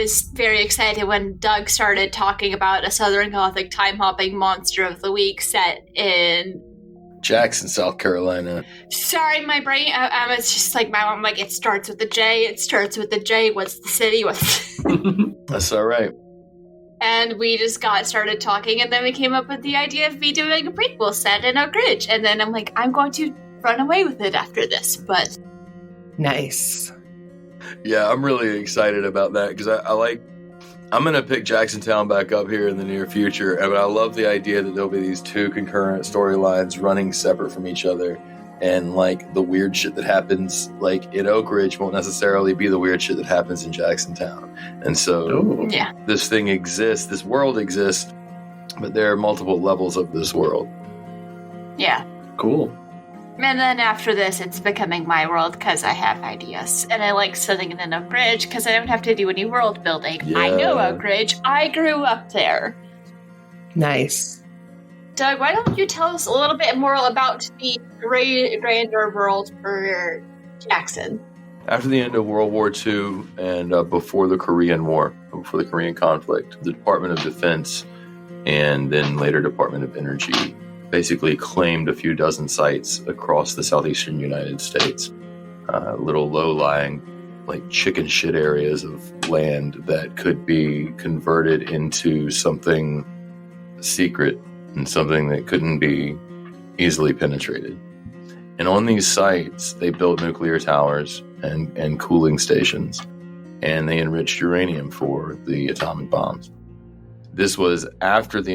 was very excited when Doug started talking about a Southern Gothic time-hopping monster of the week set in Jackson, South Carolina. Sorry, my brain. It's just like my mom. Like, it starts with the J. It starts with the J. What's the city? What's? That's all right. And we just got started talking, and then we came up with the idea of me doing a prequel set in Oak Ridge. And then I'm like, I'm going to run away with it after this. But nice. Yeah, I'm really excited about that because I'm going to pick Jacksontown back up here in the near future. And I love the idea that there'll be these two concurrent storylines running separate from each other. And like the weird shit that happens like in Oak Ridge won't necessarily be the weird shit that happens in Jacksontown. And so this thing exists, this world exists, but there are multiple levels of this world. Yeah. Cool. And then after this, it's becoming my world because I have ideas. And I like setting it in Oak Ridge because I don't have to do any world building. Yeah. I know Oak Ridge. I grew up there. Nice. Doug, why don't you tell us a little bit more about the grander world for Jackson? After the end of World War II and before the Korean War, before the Korean conflict, the Department of Defense and then later Department of Energy basically claimed a few dozen sites across the southeastern United States. Little low-lying, like chicken shit areas of land that could be converted into something secret and something that couldn't be easily penetrated. And on these sites, they built nuclear towers and cooling stations, and they enriched uranium for the atomic bombs. This was after the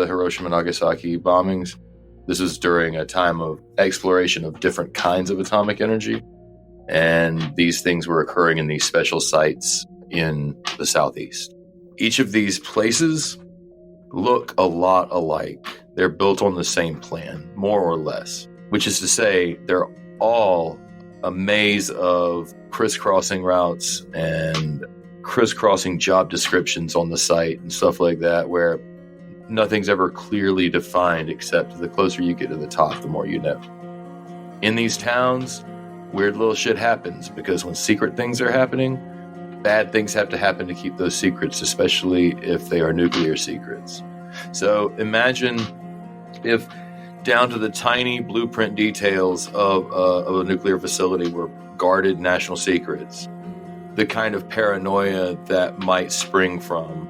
Hiroshima and Nagasaki bombings. This was during a time of exploration of different kinds of atomic energy. And these things were occurring in these special sites in the Southeast. Each of these places look a lot alike. They're built on the same plan, more or less, which is to say they're all a maze of crisscrossing routes and crisscrossing job descriptions on the site and stuff like that, where nothing's ever clearly defined except the closer you get to the top, the more you know. In these towns, weird little shit happens because when secret things are happening, bad things have to happen to keep those secrets, especially if they are nuclear secrets. So imagine if down to the tiny blueprint details of a nuclear facility were guarded national secrets, the kind of paranoia that might spring from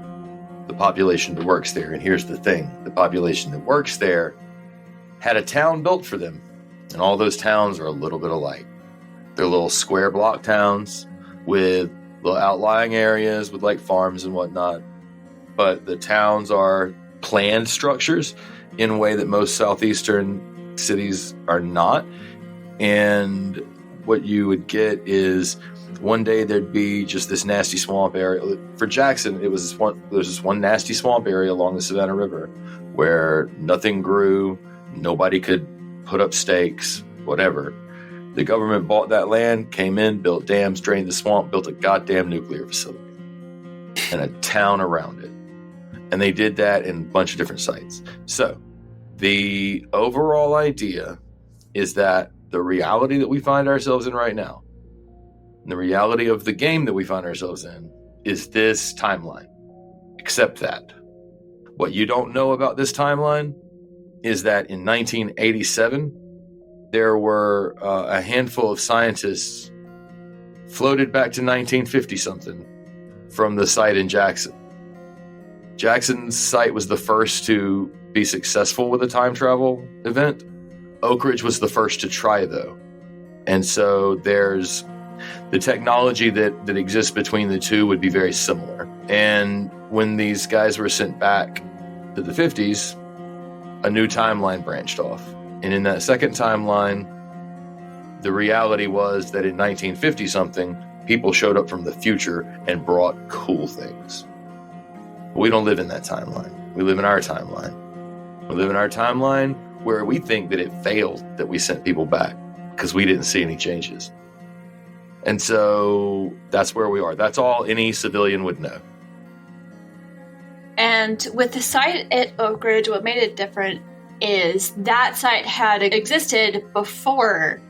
the population that works there. And here's the thing, the population that works there had a town built for them, and all those towns are a little bit alike. They're little square block towns with little outlying areas with like farms and whatnot, but the towns are planned structures in a way that most southeastern cities are not. And what you would get is one day there'd be just this nasty swamp area. For Jackson, there's this one nasty swamp area along the Savannah River where nothing grew, nobody could put up stakes, whatever. The government bought that land, came in, built dams, drained the swamp, built a goddamn nuclear facility and a town around it. And they did that in a bunch of different sites. So the overall idea is that the reality that we find ourselves in right now, and the reality of the game that we find ourselves in, is this timeline. Except that what you don't know about this timeline is that in 1987, there were a handful of scientists floated back to 1950-something from the site in Jackson. Jackson's site was the first to be successful with a time travel event. Oak Ridge was the first to try, though. And so there's the technology that exists between the two would be very similar. And when these guys were sent back to the 50s, a new timeline branched off. And in that second timeline, the reality was that in 1950-something, people showed up from the future and brought cool things. But we don't live in that timeline. We live in our timeline. We live in our timeline where we think that it failed that we sent people back because we didn't see any changes. And so that's where we are. That's all any civilian would know. And with the site at Oak Ridge, what made it different is that site had existed before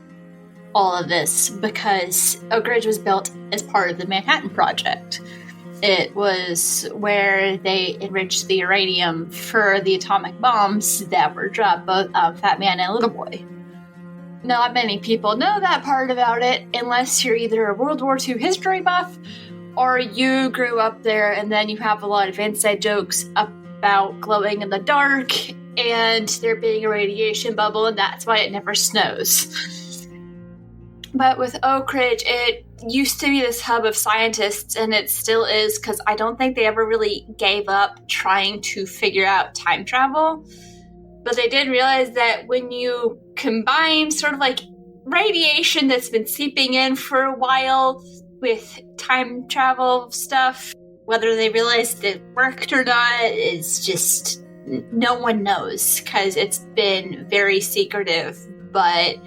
all of this because Oak Ridge was built as part of the Manhattan Project. It was where they enriched the uranium for the atomic bombs that were dropped both on Fat Man and Little Boy. Not many people know that part about it unless you're either a World War II history buff or you grew up there and then you have a lot of inside jokes about glowing in the dark and there being a radiation bubble, and that's why it never snows. But with Oak Ridge, it used to be this hub of scientists, and it still is, because I don't think they ever really gave up trying to figure out time travel. But they did realize that when you combine sort of like radiation that's been seeping in for a while with time travel stuff, whether they realized it worked or not is just no one knows, because it's been very secretive. But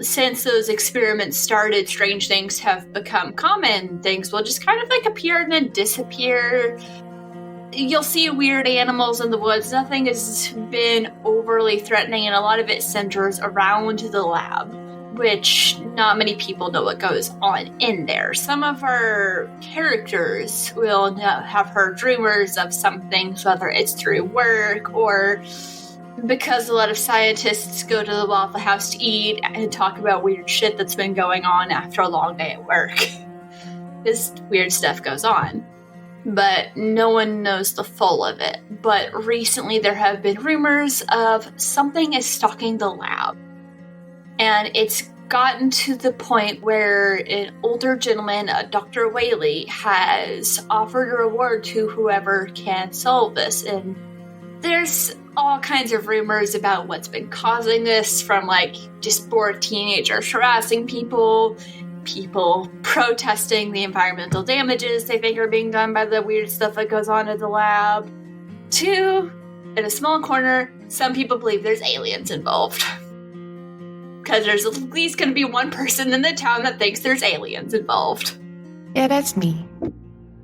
since those experiments started, strange things have become common. Things will just kind of like appear and then disappear. You'll see weird animals in the woods. Nothing has been overly threatening, and a lot of it centers around the lab, which not many people know what goes on in there. Some of our characters will have heard rumors of some things, whether it's through work or because a lot of scientists go to the Waffle House to eat and talk about weird shit that's been going on after a long day at work. This weird stuff goes on, but no one knows the full of it. But recently there have been rumors of something is stalking the lab. And it's gotten to the point where an older gentleman, Dr. Whaley, has offered a reward to whoever can solve this. And there's all kinds of rumors about what's been causing this, from like just bored teenagers harassing people protesting the environmental damages they think are being done by the weird stuff that goes on at the lab, to, in a small corner, some people believe there's aliens involved. Because there's at least going to be one person in the town that thinks there's aliens involved. Yeah, that's me.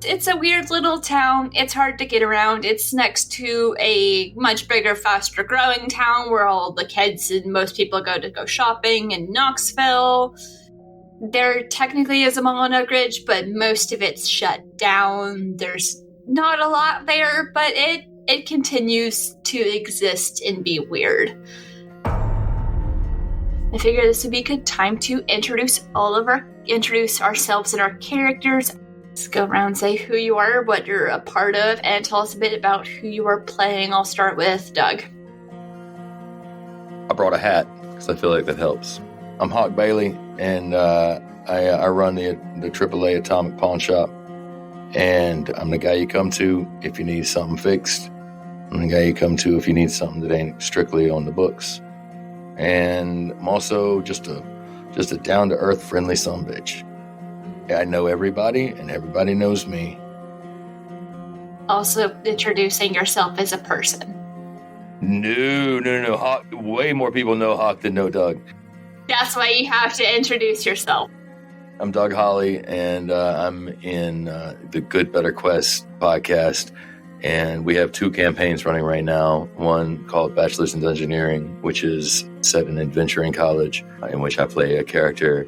It's a weird little town. It's hard to get around. It's next to a much bigger, faster growing town where all the kids and most people go shopping in Knoxville. There technically is a mall in Oak Ridge, but most of it's shut down. There's not a lot there, but it continues to exist and be weird. I figure this would be a good time to introduce ourselves and our characters. Let's go around and say who you are, what you're a part of, and tell us a bit about who you are playing. I'll start with Doug. I brought a hat because I feel like that helps. I'm Hawk Bailey, and I run the AAA Atomic Pawn Shop, and I'm the guy you come to if you need something fixed. I'm the guy you come to if you need something that ain't strictly on the books. And I'm also just a down-to-earth, friendly sumbitch. I know everybody, and everybody knows me. Also introducing yourself as a person. No. Hawk, way more people know Hawk than know Doug. That's why you have to introduce yourself. I'm Doug Holly, and I'm in the Good Better Quest podcast. And we have 2 campaigns running right now. One called Bachelor's in Engineering, which is set in Adventuring College, in which I play a character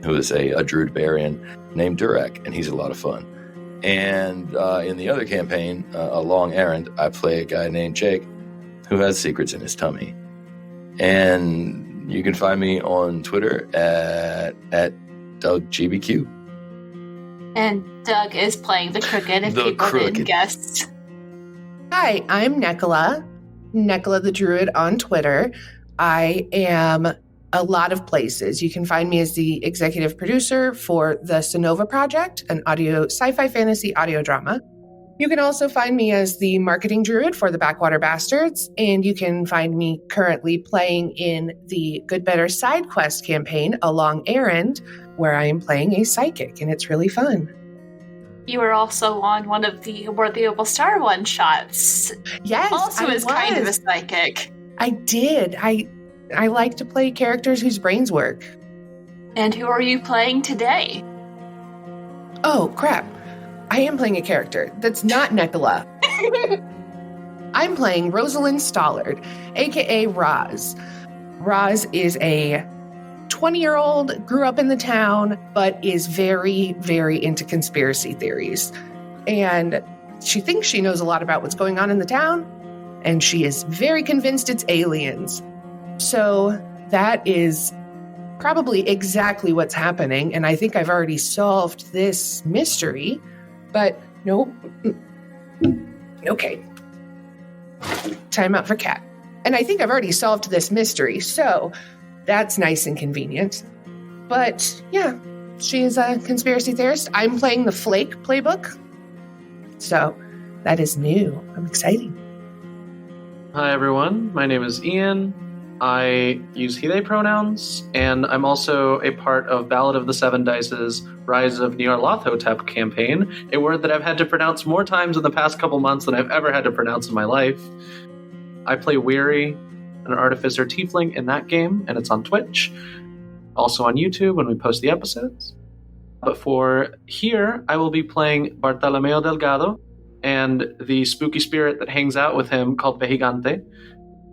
who is a Druid Barian named Durak, and he's a lot of fun. And in the other campaign, A Long Errand, I play a guy named Jake who has secrets in his tummy. And you can find me on Twitter at DougGBQ. And Doug is playing the Crooked, if people didn't guess. Hi, I'm Nekala the Druid on Twitter. I am a lot of places. You can find me as the executive producer for the Sonova Project, an sci-fi fantasy audio drama. You can also find me as the marketing druid for the Backwater Bastards, and you can find me currently playing in the Good Better Side Quest campaign, A Long Errand, where I am playing a psychic, and it's really fun. You were also on one of the Worthy Opal Star one-shots. Yes, also as kind of a psychic. I did. I like to play characters whose brains work. And who are you playing today? Oh, crap. I am playing a character that's not Nekala. I'm playing Rosalind Stollard, a.k.a. Roz. Roz is a 20-year-old, grew up in the town, but is very, very into conspiracy theories. And she thinks she knows a lot about what's going on in the town, and she is very convinced it's aliens. So that is probably exactly what's happening, and I think I've already solved this mystery, but nope. Okay. Time out for cat. And I think I've already solved this mystery, so that's nice and convenient. But yeah, she's a conspiracy theorist. I'm playing the Flake playbook, so that is new. I'm excited. Hi everyone, my name is Ian. I use he, they pronouns, and I'm also a part of Ballad of the Seven Dice's Rise of Nyarlathotep campaign, a word that I've had to pronounce more times in the past couple months than I've ever had to pronounce in my life. I play Weary, an artificer tiefling in that game, and it's on Twitch, also on YouTube when we post the episodes. But for here, I will be playing Bartolomeo Delgado and the spooky spirit that hangs out with him called Vejigante.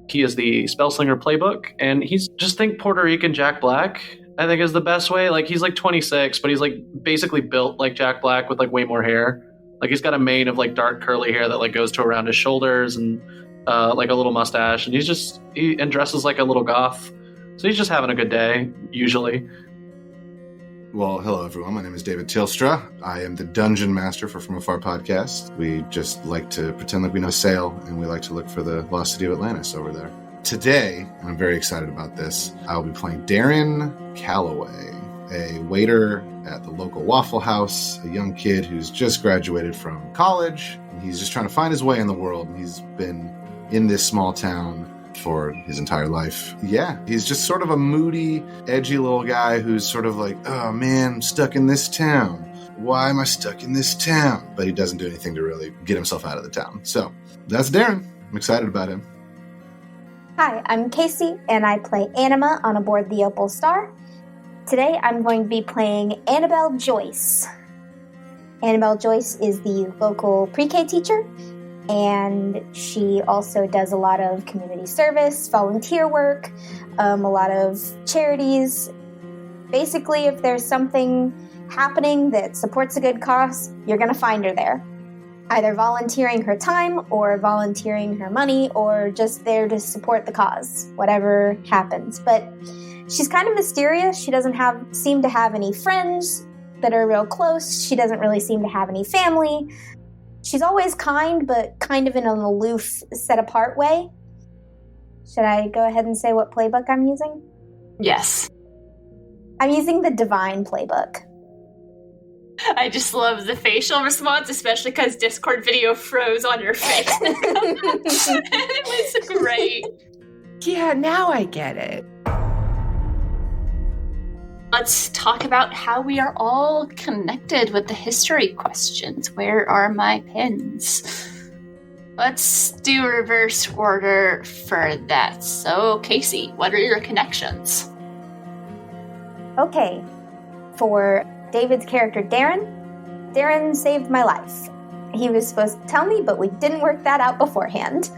He is the Spellslinger playbook, and he's just think Puerto Rican Jack Black, I think is the best way. Like, he's like 26, but he's like basically built like Jack Black with like way more hair. Like, he's got a mane of like dark curly hair that like goes to around his shoulders and like a little mustache, and he dresses like a little goth. So he's just having a good day, usually. Well, hello everyone. My name is David Tilstra. I am the Dungeon Master for From Afar podcast. We just like to pretend like we know sail, and we like to look for the lost city of Atlantis over there. Today, and I'm very excited about this, I'll be playing Darren Calloway, a waiter at the local Waffle House, a young kid who's just graduated from college, and he's just trying to find his way in the world, and he's been in this small town for his entire life. Yeah, he's just sort of a moody, edgy little guy who's sort of like, oh man, I'm stuck in this town. Why am I stuck in this town? But he doesn't do anything to really get himself out of the town. So that's Darren. I'm excited about him. Hi, I'm Casey, and I play Anima on aboard the Opal Star. Today I'm going to be playing Annabelle Joyce. Annabelle Joyce is the local pre-K teacher, and she also does a lot of community service, volunteer work, a lot of charities. Basically, if there's something happening that supports a good cause, you're going to find her there. Either volunteering her time or volunteering her money or just there to support the cause, whatever happens. But she's kind of mysterious. She doesn't seem to have any friends that are real close. She doesn't really seem to have any family. She's always kind, but kind of in an aloof, set-apart way. Should I go ahead and say what playbook I'm using? Yes. I'm using the Divine playbook. I just love the facial response, especially because Discord video froze on your face. It was great. Yeah, now I get it. Let's talk about how we are all connected with the history questions. Where are my pins? Let's do reverse order for that. So, Casey, what are your connections? Okay. For David's character, Darren saved my life. He was supposed to tell me, but we didn't work that out beforehand.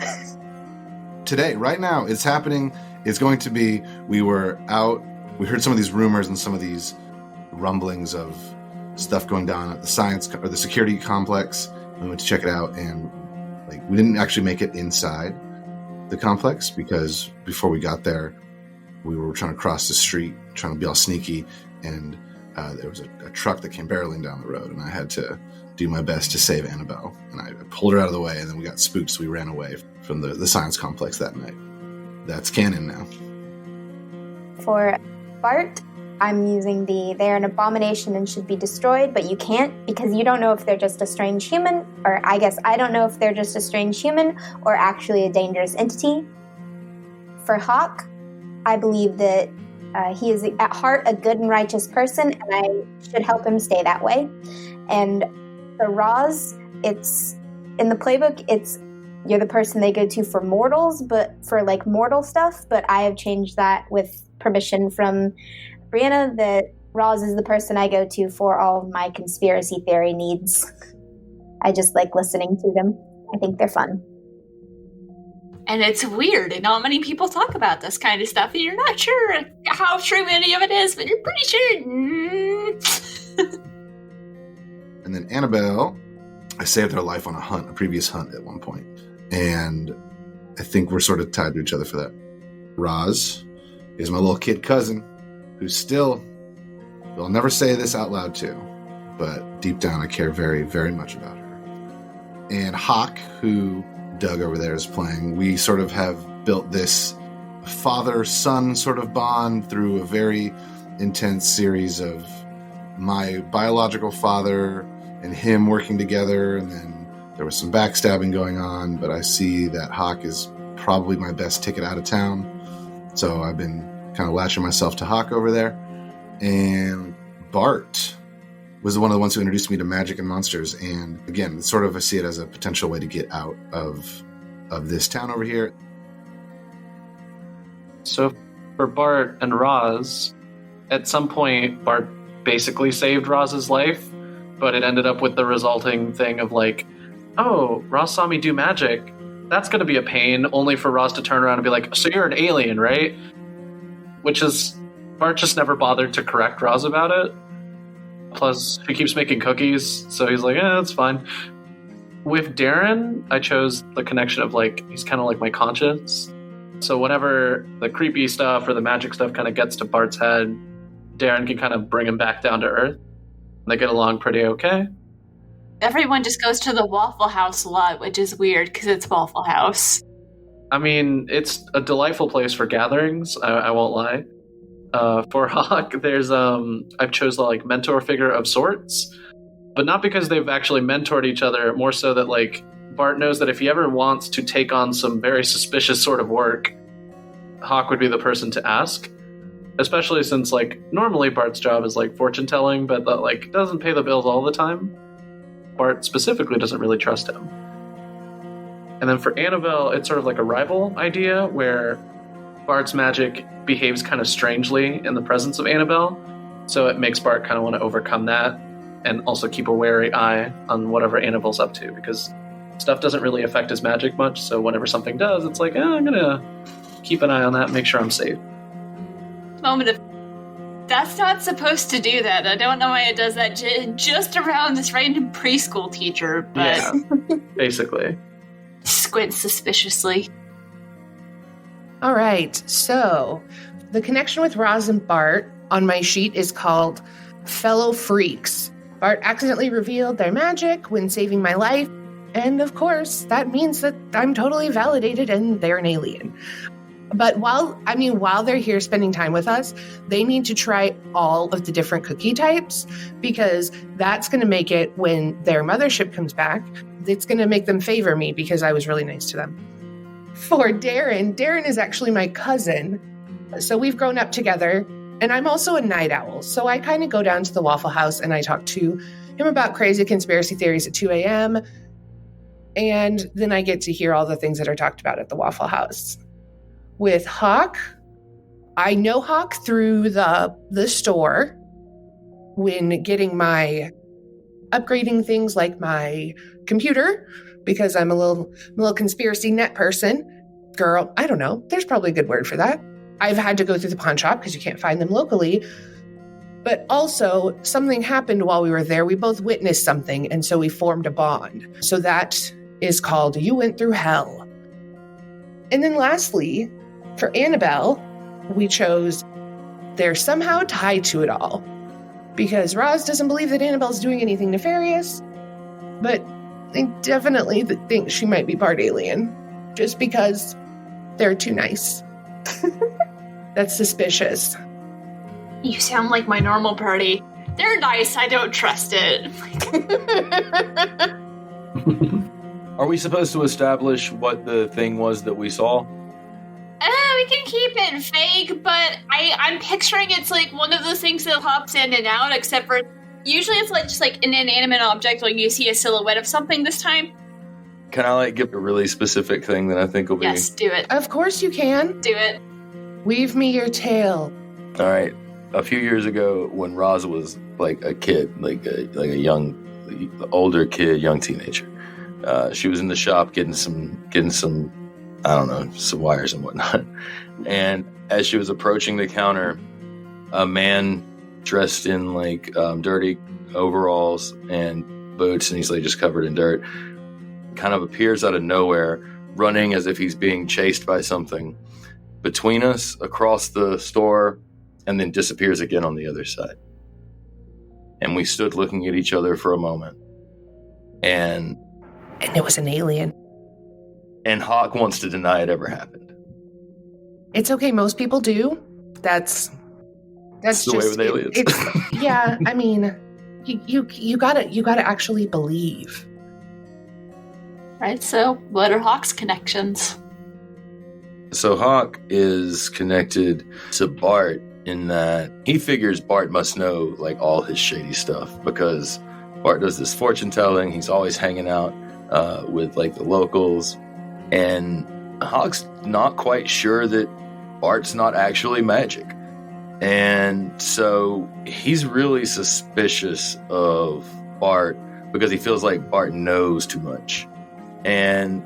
Today, right now, it's happening. It's going to be, we were out. We heard some of these rumors and some of these rumblings of stuff going down at the science or the security complex. We went to check it out, and we didn't actually make it inside the complex because before we got there, we were trying to cross the street, trying to be all sneaky, and there was a truck that came barreling down the road, and I had to do my best to save Annabelle. And I pulled her out of the way, and then we got spooked, so we ran away from the science complex that night. That's canon now. For Bart, I'm using they're an abomination and should be destroyed, but you can't because you don't know if they're just a strange human, or I guess I don't know if they're just a strange human or actually a dangerous entity. For Hawk, I believe that he is at heart a good and righteous person, and I should help him stay that way. And for Roz, it's in the playbook, you're the person they go to for mortals, but for mortal stuff, but I have changed that with permission from Brianna that Roz is the person I go to for all of my conspiracy theory needs. I just like listening to them. I think they're fun. And it's weird, and not many people talk about this kind of stuff, and you're not sure how true any of it is, but you're pretty sure. And then Annabelle, I saved her life on a previous hunt at one point. And I think we're sort of tied to each other for that. Roz is my little kid cousin, who's still, I'll never say this out loud too, but deep down I care very, very much about her. And Hawk, who Doug over there is playing, we sort of have built this father-son sort of bond through a very intense series of my biological father and him working together, and then there was some backstabbing going on, but I see that Hawk is probably my best ticket out of town, so I've been kind of latching myself to Hawk over there. And Bart was one of the ones who introduced me to magic and monsters, and again, sort of I see it as a potential way to get out of this town over here. So for Bart and Roz, at some point, Bart basically saved Roz's life, but it ended up with the resulting thing of like, oh, Roz saw me do magic. That's going to be a pain, only for Roz to turn around and be like, so you're an alien, right? Which is, Bart just never bothered to correct Roz about it. Plus, he keeps making cookies, so he's like, that's fine. With Darren, I chose the connection of like, he's kind of like my conscience. So whenever the creepy stuff or the magic stuff kind of gets to Bart's head, Darren can kind of bring him back down to earth. They get along pretty okay. Everyone just goes to the Waffle House a lot, which is weird because it's Waffle House. I mean, it's a delightful place for gatherings, I won't lie. For Hawk, there's I've chose the like mentor figure of sorts, but not because they've actually mentored each other, more so that like Bart knows that if he ever wants to take on some very suspicious sort of work, Hawk would be the person to ask. Especially since like normally Bart's job is like fortune telling, but that like doesn't pay the bills all the time. Bart specifically doesn't really trust him. And then for Annabelle, it's sort of like a rival idea where Bart's magic behaves kind of strangely in the presence of Annabelle. So it makes Bart kind of want to overcome that and also keep a wary eye on whatever Annabelle's up to, because stuff doesn't really affect his magic much. So whenever something does, it's like, I'm going to keep an eye on that and make sure I'm safe. Moment of, that's not supposed to do that. I don't know why it does that just around this random preschool teacher, but yeah, basically. Squints suspiciously. All right, so the connection with Roz and Bart on my sheet is called Fellow Freaks. Bart accidentally revealed their magic when saving my life, and of course, that means that I'm totally validated and they're an alien. But while they're here spending time with us, they need to try all of the different cookie types, because that's going to make it, when their mothership comes back, it's going to make them favor me because I was really nice to them. For Darren is actually my cousin. So we've grown up together, and I'm also a night owl. So I kind of go down to the Waffle House and I talk to him about crazy conspiracy theories at 2 a.m. And then I get to hear all the things that are talked about at the Waffle House. With Hawk, I know Hawk through the store when getting my upgrading things like my computer, because I'm a little conspiracy net person. Girl, I don't know. There's probably a good word for that. I've had to go through the pawn shop because you can't find them locally. But also, something happened while we were there. We both witnessed something, and so we formed a bond. So that is called You Went Through Hell. And then lastly, for Annabelle, we chose they're somehow tied to it all. Because Roz doesn't believe that Annabelle's doing anything nefarious, but they definitely think she might be part alien, just because they're too nice. That's suspicious. You sound like my normal party. They're nice, I don't trust it. Are we supposed to establish what the thing was that we saw? We can keep it vague, but I'm picturing it's like one of those things that pops in and out, except for usually it's like just like an inanimate object, like you see a silhouette of something this time. Can I give a really specific thing that I think will be... Yes, do it. Of course you can. Do it. Weave me your tale. All right. A few years ago, when Roz was like a kid, like a young, older kid, young teenager, she was in the shop getting some I don't know, some wires and whatnot. And as she was approaching the counter, a man dressed in like dirty overalls and boots, and he's like just covered in dirt, kind of appears out of nowhere, running as if he's being chased by something between us across the store, and then disappears again on the other side. And we stood looking at each other for a moment. And it was an alien. And Hawk wants to deny it ever happened. It's okay. Most people do. That's the way with aliens. Yeah, I mean, you gotta actually believe. Right. So, what are Hawk's connections? So Hawk is connected to Bart in that he figures Bart must know like all his shady stuff, because Bart does this fortune telling. He's always hanging out with like the locals, and Hawk's not quite sure that Bart's not actually magic. And so he's really suspicious of Bart because he feels like Bart knows too much. And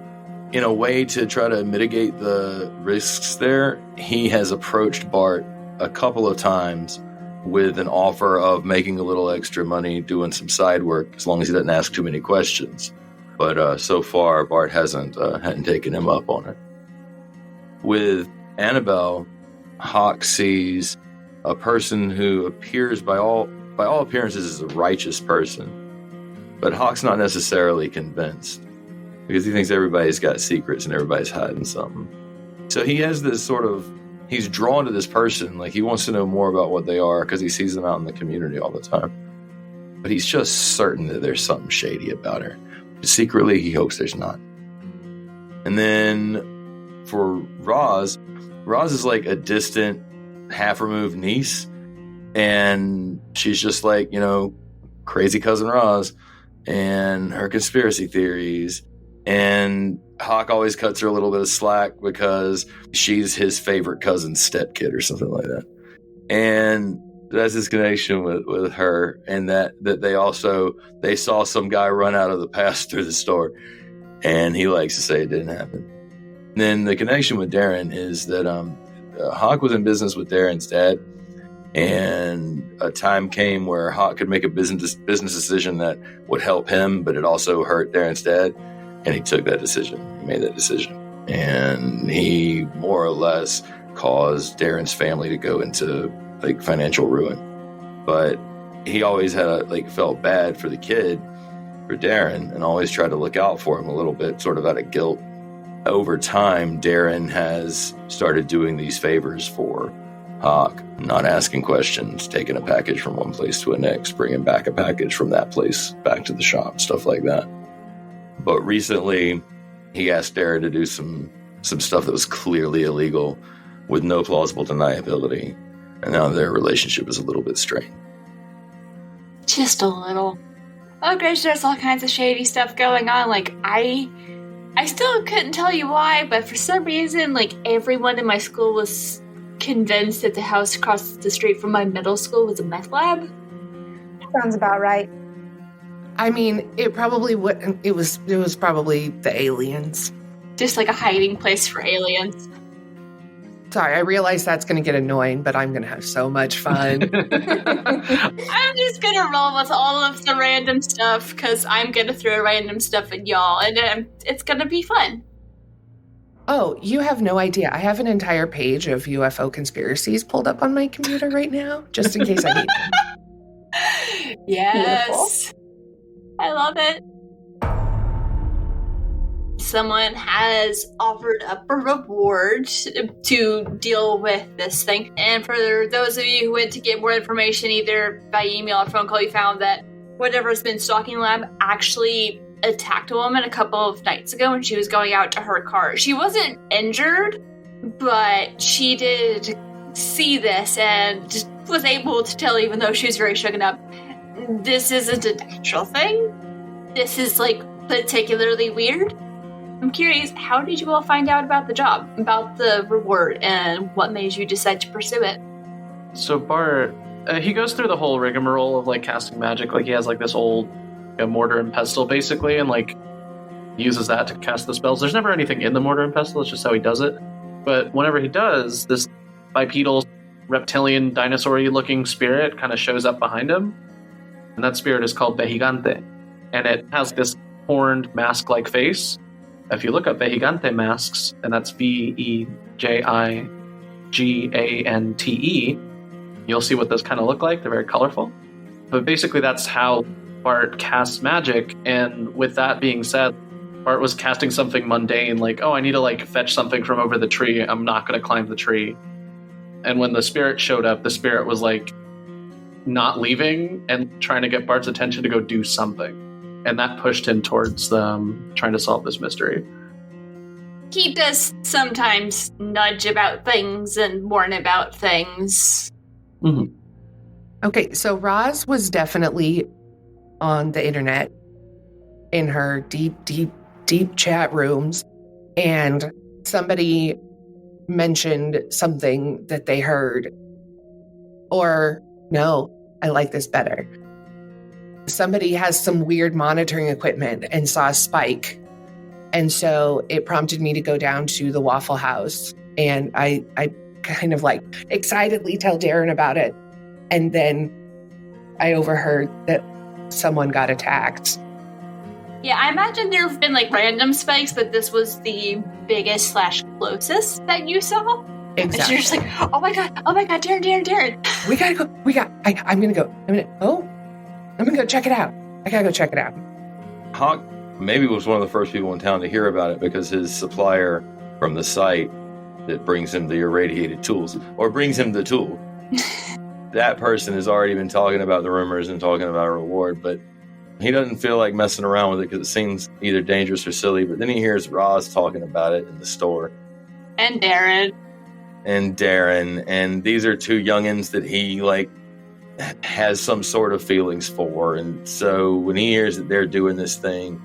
in a way to try to mitigate the risks there, he has approached Bart a couple of times with an offer of making a little extra money doing some side work as long as he doesn't ask too many questions. But so far, Bart hadn't taken him up on it. With Annabelle, Hawk sees a person who appears by all appearances as a righteous person, but Hawk's not necessarily convinced because he thinks everybody's got secrets and everybody's hiding something. So he has this sort of, he's drawn to this person, like he wants to know more about what they are because he sees them out in the community all the time. But he's just certain that there's something shady about her. But secretly, he hopes there's not. And then for Roz is like a distant, half-removed niece, and she's just like, crazy cousin Roz and her conspiracy theories. And Hawk always cuts her a little bit of slack because she's his favorite cousin's stepkid or something like that. And that's his connection with her, and that they saw some guy run out of the pass through the store, and he likes to say it didn't happen. And then the connection with Darren is that Hawk was in business with Darren's dad, and a time came where Hawk could make a business decision that would help him, but it also hurt Darren's dad. And he took that decision. He made that decision. And he more or less caused Darren's family to go into like financial ruin. But he always had felt bad for the kid, for Darren, and always tried to look out for him a little bit, sort of out of guilt. Over time, Darren has started doing these favors for Hawk, not asking questions, taking a package from one place to the next, bringing back a package from that place back to the shop, stuff like that. But recently, he asked Darren to do some stuff that was clearly illegal with no plausible deniability. And now their relationship is a little bit strained. Just a little. Oh, Grace, there's all kinds of shady stuff going on. Like, I still couldn't tell you why, but for some reason, everyone in my school was convinced that the house across the street from my middle school was a meth lab. Sounds about right. I mean, it was probably the aliens. Just like a hiding place for aliens. Sorry, I realize that's going to get annoying, but I'm going to have so much fun. I'm just going to roll with all of the random stuff because I'm going to throw random stuff at y'all, and it's going to be fun. Oh, you have no idea. I have an entire page of UFO conspiracies pulled up on my computer right now, just in case I need them. Yes. Beautiful. I love it. Someone has offered up a reward to deal with this thing. And for those of you who went to get more information, either by email or phone call, you found that whatever's been stalking lab actually attacked a woman a couple of nights ago when she was going out to her car. She wasn't injured, but she did see this and was able to tell, even though she was very shaken up, this isn't a natural thing. This is particularly weird. I'm curious, how did you all find out about the job, about the reward, and what made you decide to pursue it? So Bart, he goes through the whole rigmarole of casting magic. He has this old mortar and pestle basically, and He uses that to cast the spells. There's never anything in the mortar and pestle, it's just how he does it. But whenever he does, this bipedal, reptilian, dinosaur-y looking spirit kind of shows up behind him. And that spirit is called Vejigante. And it has this horned mask-like face. If you look up Vejigante masks, and that's Vejigante, you'll see what those kind of look like. They're very colorful. But basically that's how Bart casts magic. And with that being said, Bart was casting something mundane, like, oh, I need to fetch something from over the tree. I'm not going to climb the tree. And when the spirit showed up, the spirit was not leaving and trying to get Bart's attention to go do something. And that pushed him towards trying to solve this mystery. He does sometimes nudge about things and warn about things. Mm-hmm. Okay, so Roz was definitely on the internet in her deep chat rooms, and somebody mentioned something that they heard. Or, no, I like this better. Somebody has some weird monitoring equipment and saw a spike. And so it prompted me to go down to the Waffle House. And I kind of excitedly tell Darren about it. And then I overheard that someone got attacked. Yeah, I imagine there have been random spikes, but this was the biggest / closest that you saw. Exactly. And so you're just oh my god, Darren. We gotta go. I'm gonna go. I'm gonna go check it out. I gotta go check it out. Hawk maybe was one of the first people in town to hear about it because his supplier from the site that brings him the irradiated tools, or brings him the tool, that person has already been talking about the rumors and talking about a reward, but he doesn't feel like messing around with it because it seems either dangerous or silly. But then he hears Roz talking about it in the store. And Darren. And these are two youngins that he has some sort of feelings for. And so when he hears that they're doing this thing,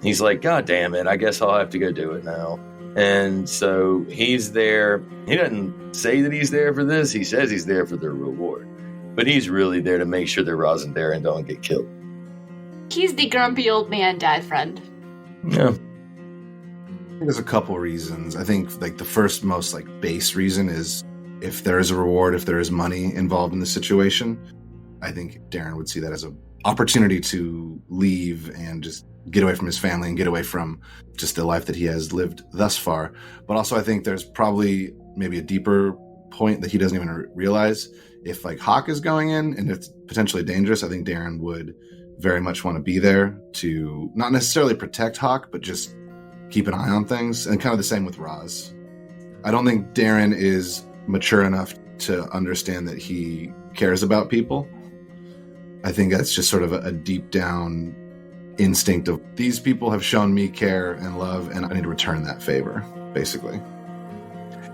he's like, God damn it, I guess I'll have to go do it now. And so he's there. He doesn't say that he's there for this. He says he's there for the reward. But he's really there to make sure that Roz and Darren don't get killed. He's the grumpy old man dad friend. Yeah. I think there's a couple reasons. I think the first most base reason is if there is a reward, if there is money involved in the situation, I think Darren would see that as an opportunity to leave and just get away from his family and get away from just the life that he has lived thus far. But also I think there's probably maybe a deeper point that he doesn't even realize. If Hawk is going in and it's potentially dangerous, I think Darren would very much want to be there to not necessarily protect Hawk, but just keep an eye on things. And kind of the same with Roz. I don't think Darren is mature enough to understand that he cares about people. I think that's just sort of a deep down instinct of these people have shown me care and love, and I need to return that favor, basically.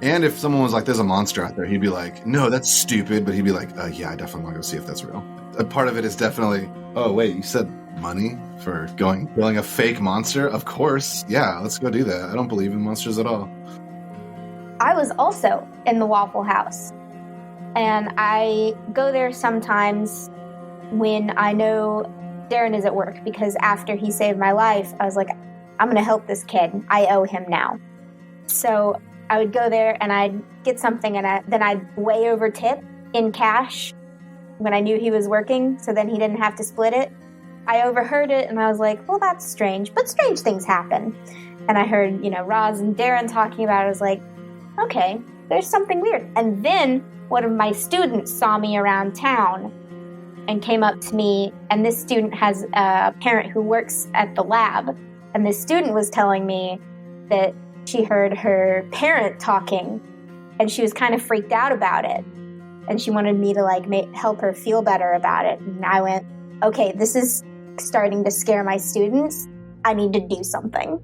And if someone was there's a monster out there, he'd be like, no, that's stupid. But he'd be like, yeah, I definitely want to go see if that's real. A part of it is definitely, oh, wait, you said money for killing a fake monster? Of course. Yeah, let's go do that. I don't believe in monsters at all. I was also in the Waffle House. And I go there sometimes when I know Darren is at work, because after he saved my life, I was like, I'm going to help this kid. I owe him now. So I would go there and I'd get something, and then I'd way over tip in cash when I knew he was working, so then he didn't have to split it. I overheard it and I was like, well, that's strange, but strange things happen. And I heard, Roz and Darren talking about it. I was like, okay, there's something weird. And then one of my students saw me around town and came up to me, and this student has a parent who works at the lab, and this student was telling me that she heard her parent talking, and she was kind of freaked out about it, and she wanted me to help her feel better about it. And I went, okay, this is starting to scare my students. I need to do something.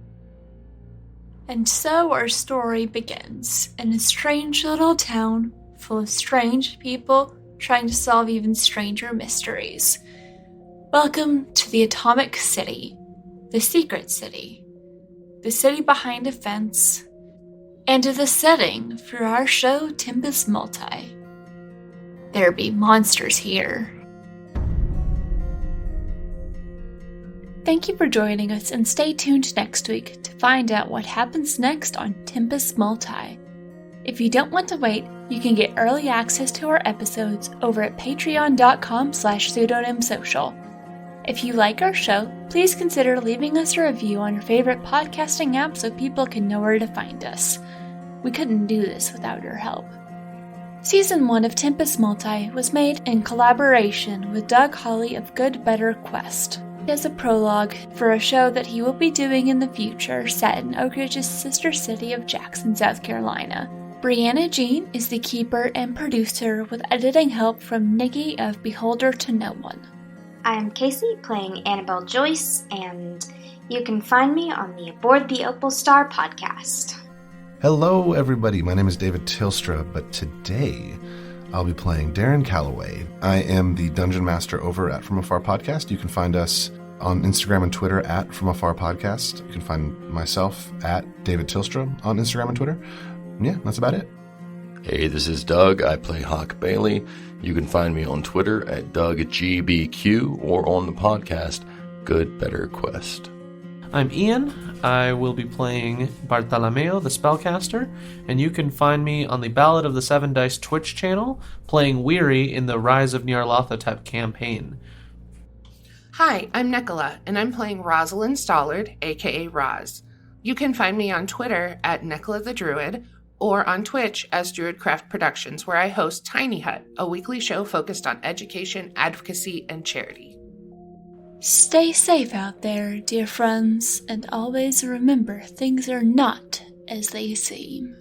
And so our story begins in a strange little town full of strange people trying to solve even stranger mysteries. Welcome to the Atomic City, the secret city, the city behind a fence, and to the setting for our show Tempus Multae. There be monsters here. Thank you for joining us, and stay tuned next week to find out what happens next on Tempus Multae. If you don't want to wait, you can get early access to our episodes over at patreon.com/pseudonymsocial. If you like our show, please consider leaving us a review on your favorite podcasting app so people can know where to find us. We couldn't do this without your help. Season 1 of Tempus Multae was made in collaboration with Doug Hawley of Good Better Quest. As a prologue for a show that he will be doing in the future set in Oak Ridge's sister city of Jackson, South Carolina. Brianna Jean is the keeper and producer with editing help from Nikki of Beholder to No One. I'm Casey, playing Annabelle Joyce, and you can find me on the Aboard the Opal Star podcast. Hello, everybody. My name is David Tilstra, but today I'll be playing Darren Calloway. I am the Dungeon Master over at From Afar Podcast. You can find us on Instagram and Twitter at From Afar Podcast. You can find myself at David Tilstra on Instagram and Twitter. Yeah, that's about it. Hey, this is Doug. I play Hawk Bailey. You can find me on Twitter at DougGBQ or on the podcast Good Better Quest. I'm Ian. I will be playing Bartolomeo, the Spellcaster, and you can find me on the Ballad of the Seven Dice Twitch channel, playing Weary in the Rise of Nyarlathotep campaign. Hi, I'm Nicola, and I'm playing Rosalind Stollard, aka Roz. You can find me on Twitter at Nicola the Druid, or on Twitch as Druidcraft Productions, where I host Tiny Hut, a weekly show focused on education, advocacy, and charity. Stay safe out there, dear friends, and always remember things are not as they seem.